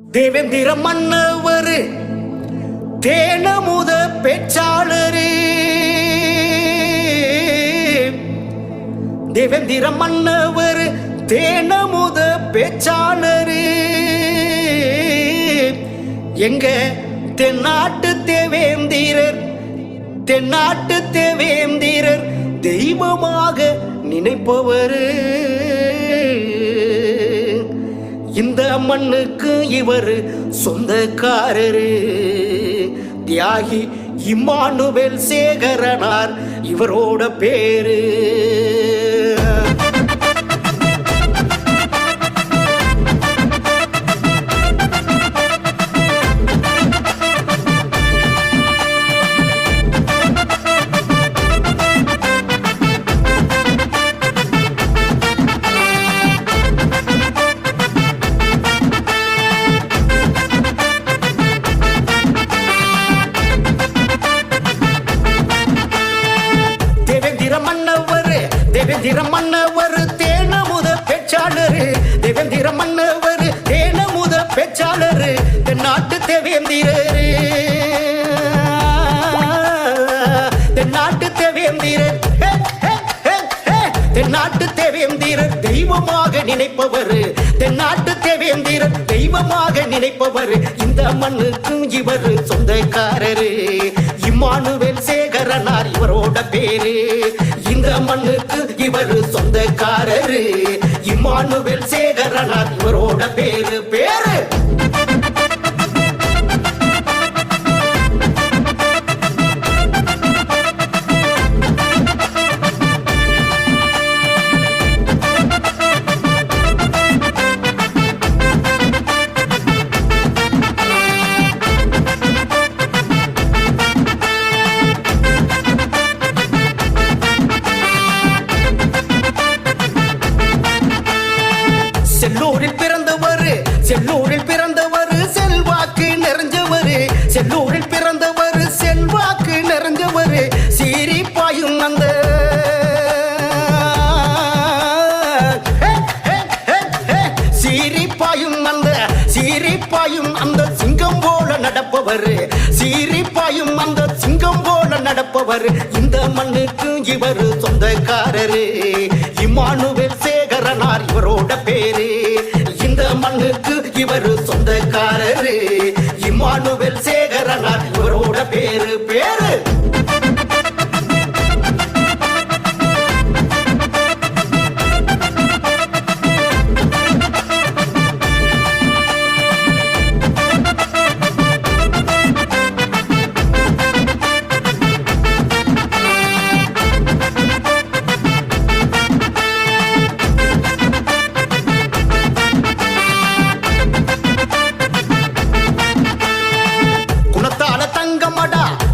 தேவேந்திர மன்னவர் தேனமுத பேச்சாளரே, தேவேந்திர மன்னவர் தேனமுத பேச்சாளரே, எங்க தென்னாட்டு தேவேந்திரர், தென்னாட்டு தேவேந்திரர் தெய்வமாக நினைப்பவரு. இந்த மண்ணுக்கு இவர் சொந்தக்காரரு. தியாகி இம்மானுவேல் சேகரனார் இவரோட பேரு. தேவேந்திர மன்னவர் தேனமுத பேச்சாளரு, தேவேந்திர மன்னவர் தேனமுத பேச்சாளரு, தென்னாட்டு தேவேந்திரரு, தென்னாட்டு தேவேந்திரர், தென்னாட்டு தேவேந்திரர் தெய்வமாக நினைப்பவர், தென்னாட்டு தேவேந்திரர் தெய்வமாக நினைப்பவர். இந்த மண்ணுக்கும் இவர் சொந்தக்காரரு. இம்மானுவேல் சேகரனார் இவரோட பேரு. இந்த மண்ணுக்கு இவர் சொந்தக்காரரு. இம்மானுவேல் சேகரனார் இவரோட பேரு. பேரு செல்லூரில் பிறந்தவர், செல்லூரில் பிறந்தவர் செல்வாக்கு நிறைஞ்சவர், செல்லூரில் பிறந்தவர் செல்வாக்கு நிறைஞ்சவர். சீரிப்பாயும் அந்த சீரிப்பாயும் அந்த சீரிப்பாயும் அந்த சிங்கம் போல நடப்பவர், சீரிப்பாயும் அந்த சிங்கம் போல நடப்பவர். இந்த மண்ணுக்கு இவர் சொந்தக்காரரு. இம்மானுவேல் சேகரனார் இவரோட பேரு. இந்த மண்ணுக்கு இவர் சொந்தக்காரரு. இம்மானுவேல் சேகரனார் இவரோட பேரு. பேரு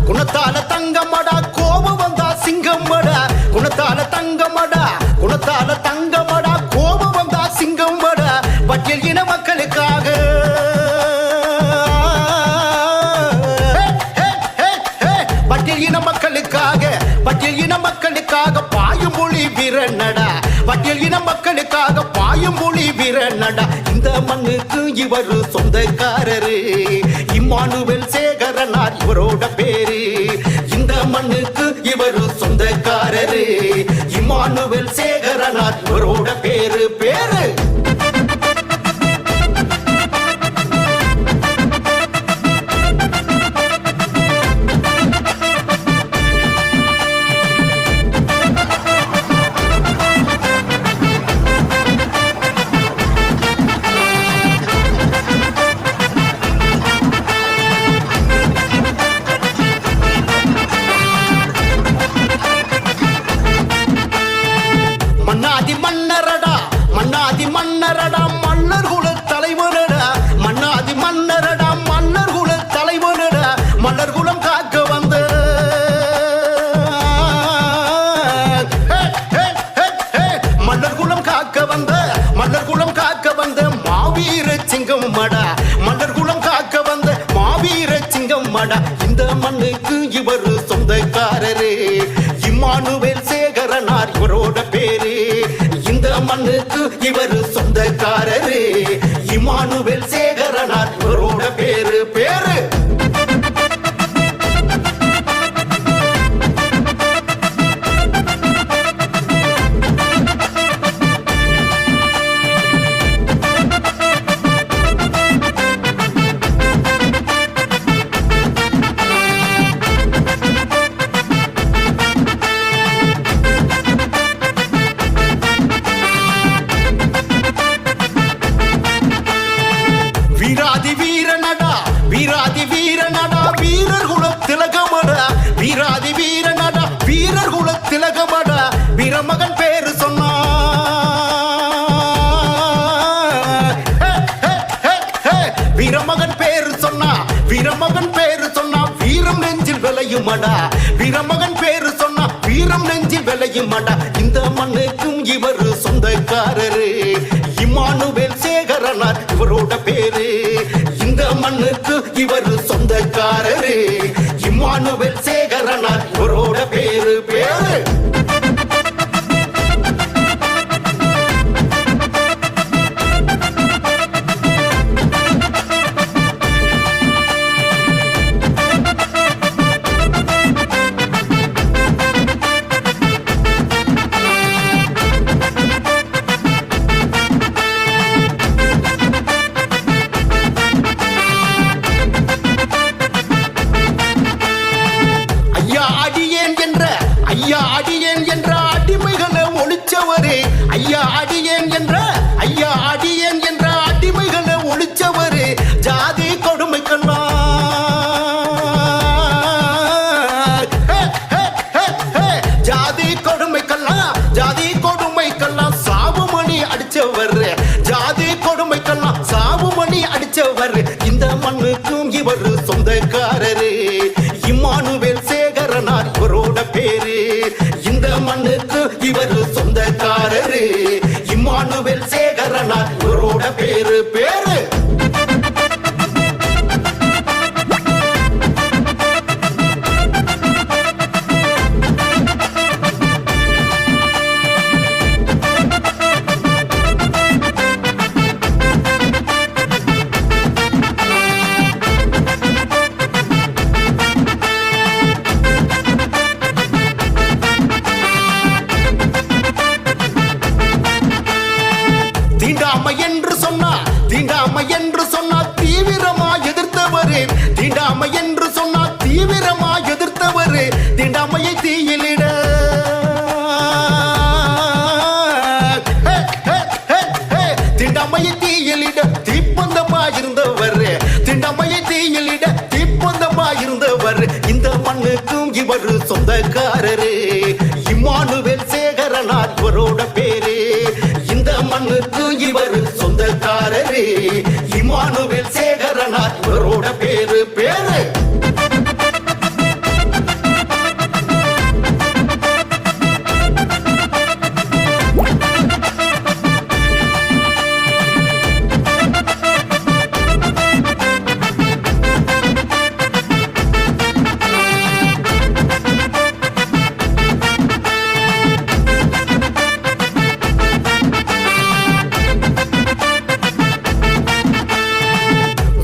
குணத்தால தங்கமடா, கோபம் வந்தா சிங்கமடா, குணத்தால தங்கமடா, குணத்தால தங்கமடா, கோபம் வந்தா சிங்கமடா. பட்டியல் இன மக்களுக்காக, பட்டியல் இன மக்களுக்காக, பட்டியல் இன மக்களுக்காக பாயும் மொழி வீரனடா, பட்டியல் இன மக்களுக்காக பாயும் மொழி வீரனடா. இந்த மண்ணுக்கு இவர் சொந்தக்காரரு. இம்மானுவேல் சேகரனார் இவரோட பேரு. இந்த மண்ணுக்கு இவர் சொந்தக்காரரு. இம்மானுவேல் சேகரனார் இவரோட பேரு. பேரு மன்னாதி மன்னரடா, மன்னாதி மன்னரடா, மன்னர் குல தலைவனடா, மன்னாதி மன்னரடா, மன்னர் குல தலைவனடா, மன்னர் குலம் காக்க வந்த மன்னர் குலம் காக்க வந்த, மன்னர் குலம் காக்க வந்த மாவீர சிங்கம் மடா, மன்னர் குலம் காக்க வந்த மாவீர சிங்கம் மடா. இந்த மண்ணுக்கு இவர் சொந்தக்காரரு. இம்மானுவேல் சேகரனார் இவரோட பேரு. இந்த மண்ணுக்கு இவர் சொந்தக்காரரு. இம்மானுவேல் சேகரனார் வீரமகன் பேரு சொன்னா வீரமகன் பேரு சொன்னா வீரமகன் பேரு சொன்னா வீரம் நெஞ்சில் விளையுமடா வீரமகன் பேரு சொன்னா வீரம் நெஞ்சில் விளையுமடா இந்த மண்ணுக்கும் இவர் சொந்தக்காரரு இம்மானுவேல் சேகரனார் இவரோட பேரு இந்த மண்ணுக்கு இவர் சொந்தக்காரரு இம்மானுவேல் சேகரனார் இவரோட பேரு பேரு ஐயா அடியேன் என்ற அடிமைகளை ஒழிச்சவரே ஐயா அடியேன் என்ற அடிமைகளை ஒழிச்சவரே ஜாதி கொடுமைக்கெல்லாம் ஜாதி கொடுமைக்கெல்லாம் சாவுமணி அடிச்சவர் ஜாதி கொடுமைக்கெல்லாம் சாவுமணி அடிச்சவர் இந்த மண்ணுக்கும் இவர் சொந்தக்காரரு இம்மானுவேல் சேகரனார் இவரோட பேரு இந்த மண்ணுக்கு இவர் சொந்தக்காரரு இம்மானுவேல் சேகரனார் இவரோட பேரு பேரு தீண்டாமை என்று சொன்னா தீவிரமா எதிர்த்தவரே தீண்டாமை என்று சொன்னா தீவிரமா எதிர்த்தவரே தீண்டாமையை தீயிலிட தீண்டாமையை தீயிலிட தீப்பந்தமா இருந்தவர் தீண்டாமையை தீயிலிட தீப்பந்தமா இருந்தவர் இந்த மண்ணுக்கும் இவர் சொந்தக்காரரு இம்மானுவேல் சேகரனார் இவரோட பேரு இந்த மண்ணுக்கு இவர் சொந்தக்காரரு இம்மானுவேல் சேகரனார் இவரோட பேரு பேரு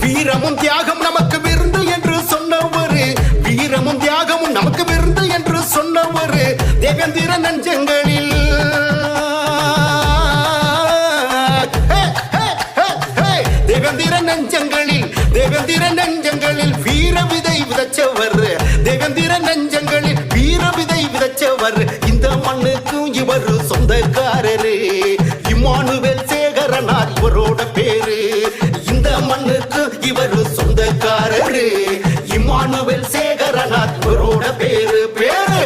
வீரமும் தியாகம் நமக்கு விருந்து என்று சொன்னவர் வீரமும் தியாகமும் நமக்கு விருந்து என்று சொன்னவர் தேவேந்திர நெஞ்சங்களில் தேவேந்திர நெஞ்சங்களில் வீர விதை விதைச்சவர் தேவேந்திர நெஞ்சங்களில் வீர விதை விதைச்சவர் இந்த மண்ணுக்கும் இவர் சொந்தக்காரரு இம்மானுவேல் சேகரனார் இவரோட பேரு இந்த மண்ணுக்கு இவர் சொந்தக்காரரு இம்மானுவேல் சேகரனார் இவரோட பேரு பேரு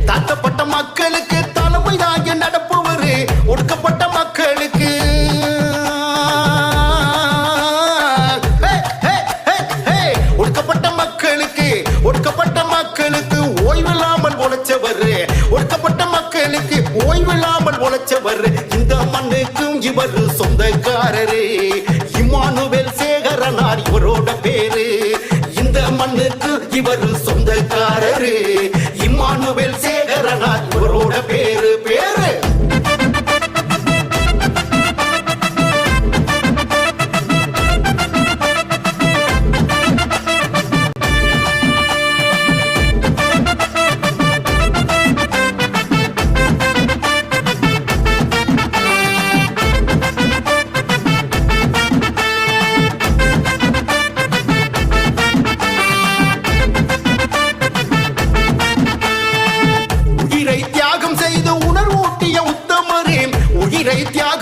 தாழ்த்தப்பட்ட மக்களுக்கு தலைமை தாங்கி நடப்பவர் ஒடுக்கப்பட்ட மக்களுக்கு ஒடுக்கப்பட்ட மக்களுக்கு ஓய்வில்லாமல் உழைச்சவர் ஒடுக்கப்பட்ட மக்களுக்கு ஓய்வில்லாமல் உழைச்சவர் இந்த மண்ணுக்கும் இவர் சொந்தக்காரரு இம்மானுவேல் சேகரனார் இவரோட பேரு இந்த மண்ணுக்கு இவர் சொந்தக்காரரு இம்மானுவேல் சேகரனார் இவரோட பேரு பேரு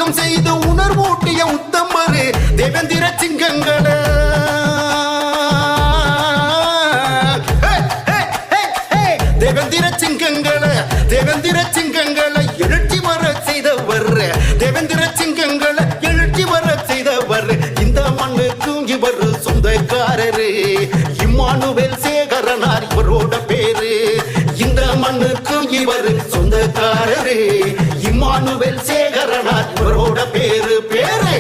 யுத்தம் செய்து உணர்வூட்டிய உத்தமரு தேவேந்திர சிங்கங்களே தேவேந்திர சிங்கங்களே தேவேந்திர சிங்கங்களை எழுச்சி வர செய்தவர் தேவேந்திர சிங்கங்களை எழுச்சி வர செய்தவர் இந்த மண்ணுக்கு இவர் சொந்தக்காரரு இம்மானுவேல் சேகரனார் இவரோட பேரு இந்த மண்ணுக்கு இவர் சொந்தக்காரரு இம்மானுவேல் சேகரனார் இவரோட பேரு பேரு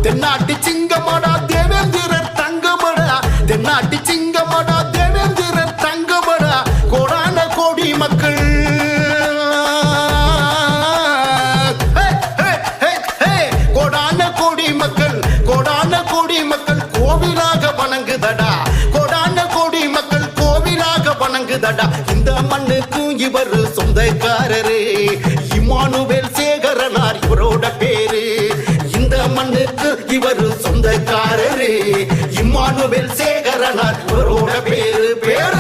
தென்னாட்டு சிங்கமடா தேவேந்திரர் தங்கமடா தென்னாட்டு சிங்கமடா தேவேந்திரர் தங்கமடா கோடான கோடி மக்கள் கோடான கோடி மக்கள் கோடான கோடி மக்கள் கோவிலாக வணங்குதடா கோடான கோடி மக்கள் கோவிலாக வணங்குதடா இந்த மண்ணுக்கு இவர் சொந்தக்காரரு இம்மானுவேல் சேகரனார் இவரோட பேரு மண்ணுக்கு இவர் சொந்தக்காரரு இம்மானுவேல் சேகரனார் இவரோட பேரு பேரு